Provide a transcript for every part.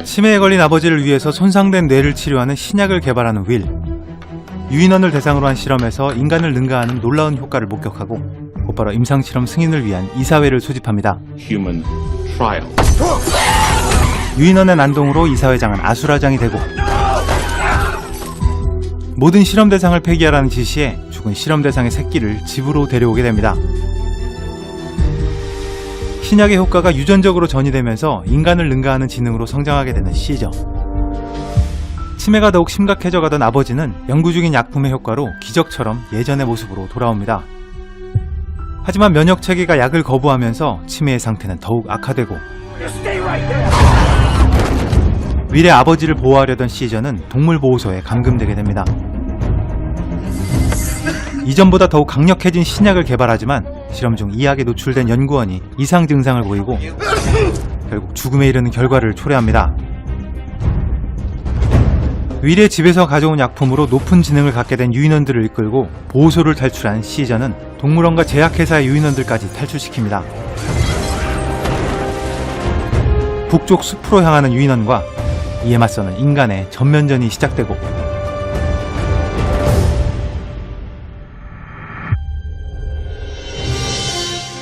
치매에 걸린 아버지를 위해서 손상된 뇌를 치료하는 신약을 개발하는 윌. 유인원을 대상으로 한 실험에서 인간을 능가하는 놀라운 효과를 목격하고 곧바로 임상실험 승인을 위한 이사회를 소집합니다. Human trial. 유인원의 난동으로 이사회장은 아수라장이 되고 모든 실험 대상을 폐기하라는 지시에 죽은 실험 대상의 새끼를 집으로 데려오게 됩니다. 신약의 효과가 유전적으로 전이되면서 인간을 능가하는 지능으로 성장하게 되는 시저. 치매가 더욱 심각해져 가던 아버지는 연구 중인 약품의 효과로 기적처럼 예전의 모습으로 돌아옵니다. 하지만 면역 체계가 약을 거부하면서 치매의 상태는 더욱 악화되고 윌의 아버지를 보호하려던 시저는 동물보호소에 감금되게 됩니다. 이전보다 더욱 강력해진 신약을 개발하지만 실험 중 이 약에 노출된 연구원이 이상 증상을 보이고 결국 죽음에 이르는 결과를 초래합니다. 윌의 집에서 가져온 약품으로 높은 지능을 갖게 된 유인원들을 이끌고 보호소를 탈출한 시저는 동물원과 제약회사의 유인원들까지 탈출시킵니다. 북쪽 숲으로 향하는 유인원과 이에 맞서는 인간의 전면전이 시작되고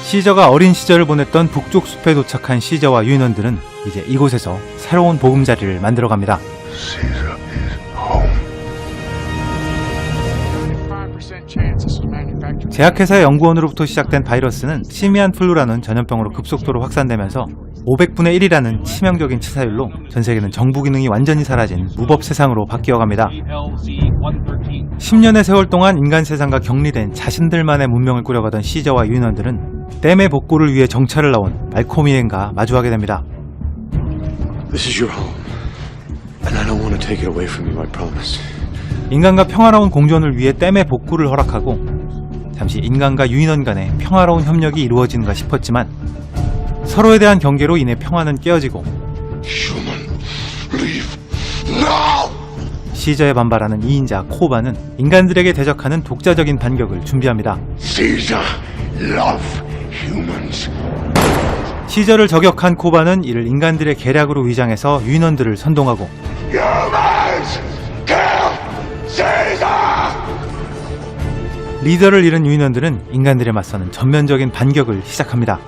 시저가 어린 시절을 보냈던 북쪽 숲에 도착한 시저와 유인원들은 이제 이곳에서 새로운 보금자리를 만들어갑니다. 제약회사의 연구원으로부터 시작된 바이러스는 시미안 플루라는 전염병으로 급속도로 확산되면서 500분의 1이라는 치명적인 치사율로 전세계는 정부 기능이 완전히 사라진 무법 세상으로 바뀌어갑니다. 10년의 세월 동안 인간 세상과 격리된 자신들만의 문명을 꾸려가던 시저와 유인원들은 댐의 복구를 위해 정찰을 나온 말코미엔과 마주하게 됩니다. This is your home, and I don't want to take it away from you, I promise. 인간과 평화로운 공존을 위해 댐의 복구를 허락하고 잠시 인간과 유인원 간의 평화로운 협력이 이루어지는가 싶었지만 서로에 대한 경계로 인해 평화는 깨어지고 Human, leave now! 시저에 반발하는 2인자 코바는 인간들에게 대적하는 독자적인 반격을 준비합니다. Caesar, love humans. 시저를 저격한 코바는 이를 인간들의 계략으로 위장해서 유인원들을 선동하고 Humans, kill Caesar! 리더를 잃은 유인원들은 인간들에 맞서는 전면적인 반격을 시작합니다.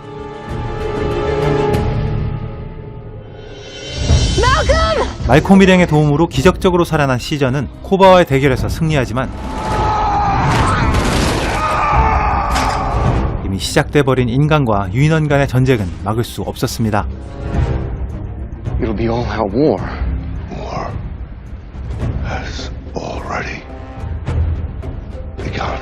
말콤 일행의 도움으로 기적적으로 살아난 시저는 코바와의 대결에서 승리하지만 이미 시작돼버린 인간과 유인원 간의 전쟁은 막을 수 없었습니다. It'll be all out war. War has already begun.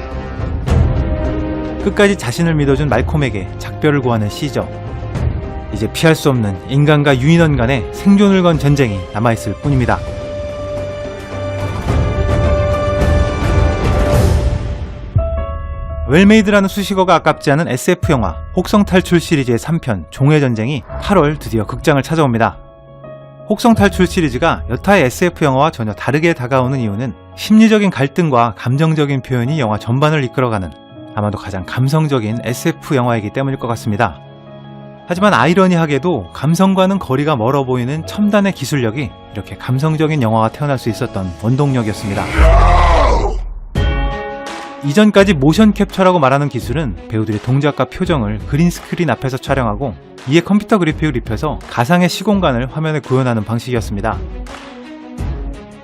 끝까지 자신을 믿어준 말콤에게 작별을 구하는 시저. 이제 피할 수 없는 인간과 유인원 간의 생존을 건 전쟁이 남아있을 뿐입니다. 웰메이드라는 수식어가 아깝지 않은 SF 영화 혹성 탈출 시리즈의 3편 종의 전쟁이 8월 드디어 극장을 찾아옵니다. 혹성 탈출 시리즈가 여타의 SF 영화와 전혀 다르게 다가오는 이유는 심리적인 갈등과 감정적인 표현이 영화 전반을 이끌어가는 아마도 가장 감성적인 SF 영화이기 때문일 것 같습니다. 하지만 아이러니하게도 감성과는 거리가 멀어 보이는 첨단의 기술력이 이렇게 감성적인 영화가 태어날 수 있었던 원동력이었습니다. 이전까지 모션 캡처라고 말하는 기술은 배우들의 동작과 표정을 그린 스크린 앞에서 촬영하고 이에 컴퓨터 그래픽을 입혀서 가상의 시공간을 화면에 구현하는 방식이었습니다.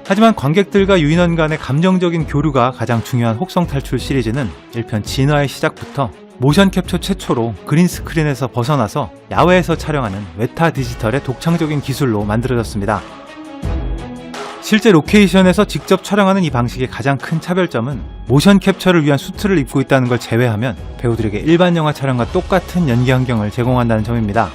하지만 관객들과 유인원 간의 감정적인 교류가 가장 중요한 혹성 탈출 시리즈는 1편 진화의 시작부터 모션 캡처 최초로 그린 스크린에서 벗어나서 야외에서 촬영하는 웨타 디지털의 독창적인 기술로 만들어졌습니다. 실제 로케이션에서 직접 촬영하는 이 방식의 가장 큰 차별점은 모션 캡처를 위한 수트를 입고 있다는 걸 제외하면 배우들에게 일반 영화 촬영과 똑같은 연기 환경을 제공한다는 점입니다.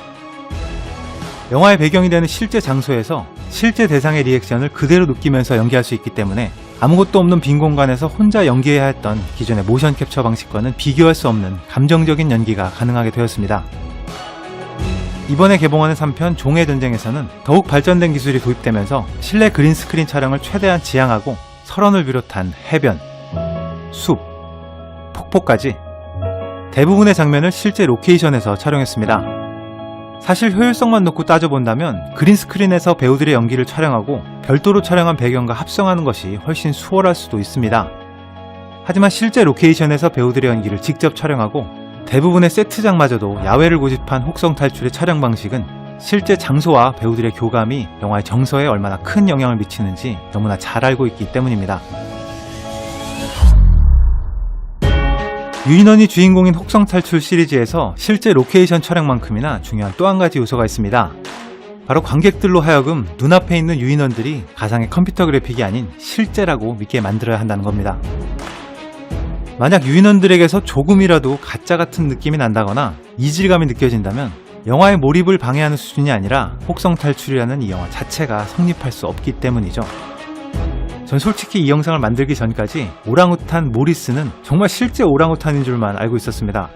영화의 배경이 되는 실제 장소에서 실제 대상의 리액션을 그대로 느끼면서 연기할 수 있기 때문에 아무것도 없는 빈 공간에서 혼자 연기해야 했던 기존의 모션 캡처 방식과는 비교할 수 없는 감정적인 연기가 가능하게 되었습니다. 이번에 개봉하는 3편 종의 전쟁에서는 더욱 발전된 기술이 도입되면서 실내 그린 스크린 촬영을 최대한 지양하고 설원을 비롯한 해변, 숲, 폭포까지 대부분의 장면을 실제 로케이션에서 촬영했습니다. 사실 효율성만 놓고 따져본다면 그린스크린에서 배우들의 연기를 촬영하고 별도로 촬영한 배경과 합성하는 것이 훨씬 수월할 수도 있습니다. 하지만 실제 로케이션에서 배우들의 연기를 직접 촬영하고 대부분의 세트장마저도 야외를 고집한 혹성 탈출의 촬영 방식은 실제 장소와 배우들의 교감이 영화의 정서에 얼마나 큰 영향을 미치는지 너무나 잘 알고 있기 때문입니다. 유인원이 주인공인 혹성 탈출 시리즈에서 실제 로케이션 촬영만큼이나 중요한 또 한 가지 요소가 있습니다. 바로 관객들로 하여금 눈앞에 있는 유인원들이 가상의 컴퓨터 그래픽이 아닌 실제라고 믿게 만들어야 한다는 겁니다. 만약 유인원들에게서 조금이라도 가짜 같은 느낌이 난다거나 이질감이 느껴진다면 영화의 몰입을 방해하는 수준이 아니라 혹성 탈출이라는 이 영화 자체가 성립할 수 없기 때문이죠. 전 솔직히 이 영상을 만들기 전까지 오랑우탄 모리스는 정말 실제 오랑우탄인 줄만 알고 있었습니다.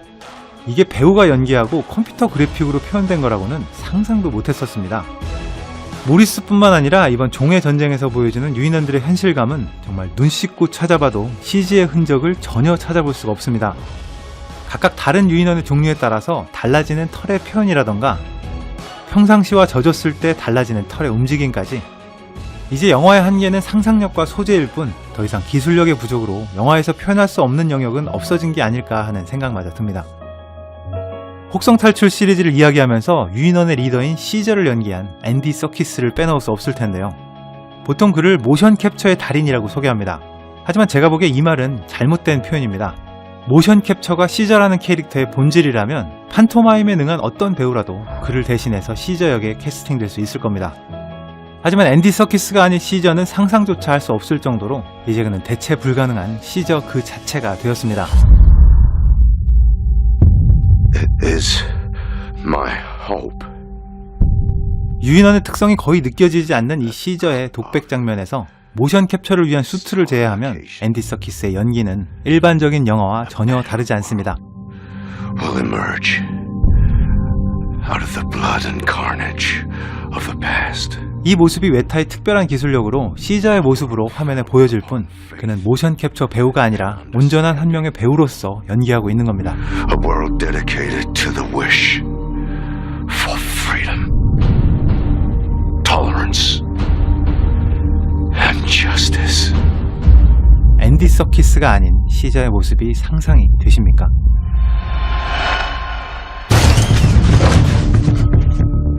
이게 배우가 연기하고 컴퓨터 그래픽으로 표현된 거라고는 상상도 못했었습니다. 모리스뿐만 아니라 이번 종의 전쟁에서 보여주는 유인원들의 현실감은 정말 눈 씻고 찾아봐도 CG의 흔적을 전혀 찾아볼 수가 없습니다. 각각 다른 유인원의 종류에 따라서 달라지는 털의 표현이라던가 평상시와 젖었을 때 달라지는 털의 움직임까지 이제 영화의 한계는 상상력과 소재일 뿐 더 이상 기술력의 부족으로 영화에서 표현할 수 없는 영역은 없어진 게 아닐까 하는 생각마저 듭니다. 혹성 탈출 시리즈를 이야기하면서 유인원의 리더인 시저를 연기한 앤디 서키스를 빼놓을 수 없을 텐데요. 보통 그를 모션 캡처의 달인이라고 소개합니다. 하지만 제가 보기에 이 말은 잘못된 표현입니다. 모션 캡처가 시저라는 캐릭터의 본질이라면 판토마임에 능한 어떤 배우라도 그를 대신해서 시저 역에 캐스팅될 수 있을 겁니다. 하지만 앤디 서키스가 아닌 시저는 상상조차 할 수 없을 정도로 이제 그는 대체 불가능한 시저 그 자체가 되었습니다. It is my hope. 유인원의 특성이 거의 느껴지지 않는 이 시저의 독백 장면에서 모션 캡처를 위한 수트를 제외하면 앤디 서키스의 연기는 일반적인 영화와 전혀 다르지 않습니다. Will emerge out of the blood and carnage of the past. 이 모습이 외타의 특별한 기술력으로 시저의 모습으로 화면에 보여질 뿐 그는 모션 캡처 배우가 아니라 온전한 한 명의 배우로서 연기하고 있는 겁니다. A world dedicated to the wish for freedom, tolerance, and justice. 앤디 서키스가 아닌 시저의 모습이 상상이 되십니까?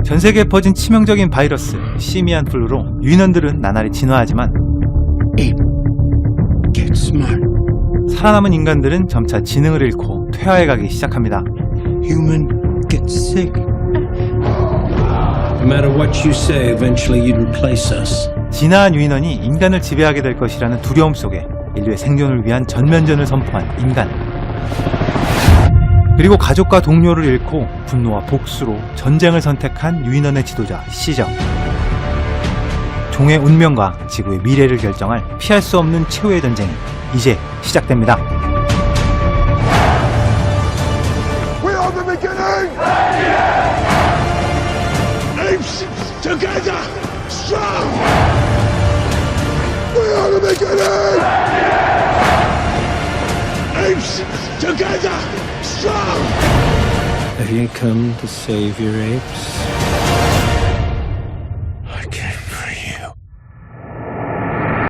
전 세계에 퍼진 치명적인 바이러스 시미안 플루로 유인원들은 나날이 진화하지만 살아남은 인간들은 점차 지능을 잃고 퇴화해가기 시작합니다. Human gets sick. No matter what you say, eventually you'd replace us. 진화한 유인원이 인간을 지배하게 될 것이라는 두려움 속에 인류의 생존을 위한 전면전을 선포한 인간. 그리고 가족과 동료를 잃고 분노와 복수로 전쟁을 선택한 유인원의 지도자 시저. 종의 운명과 지구의 미래를 결정할 피할 수 없는 최후의 전쟁이 이제 시작됩니다. We are the beginning. Apes together, strong. We are the beginning. Apes together, strong. Have you come to save your apes?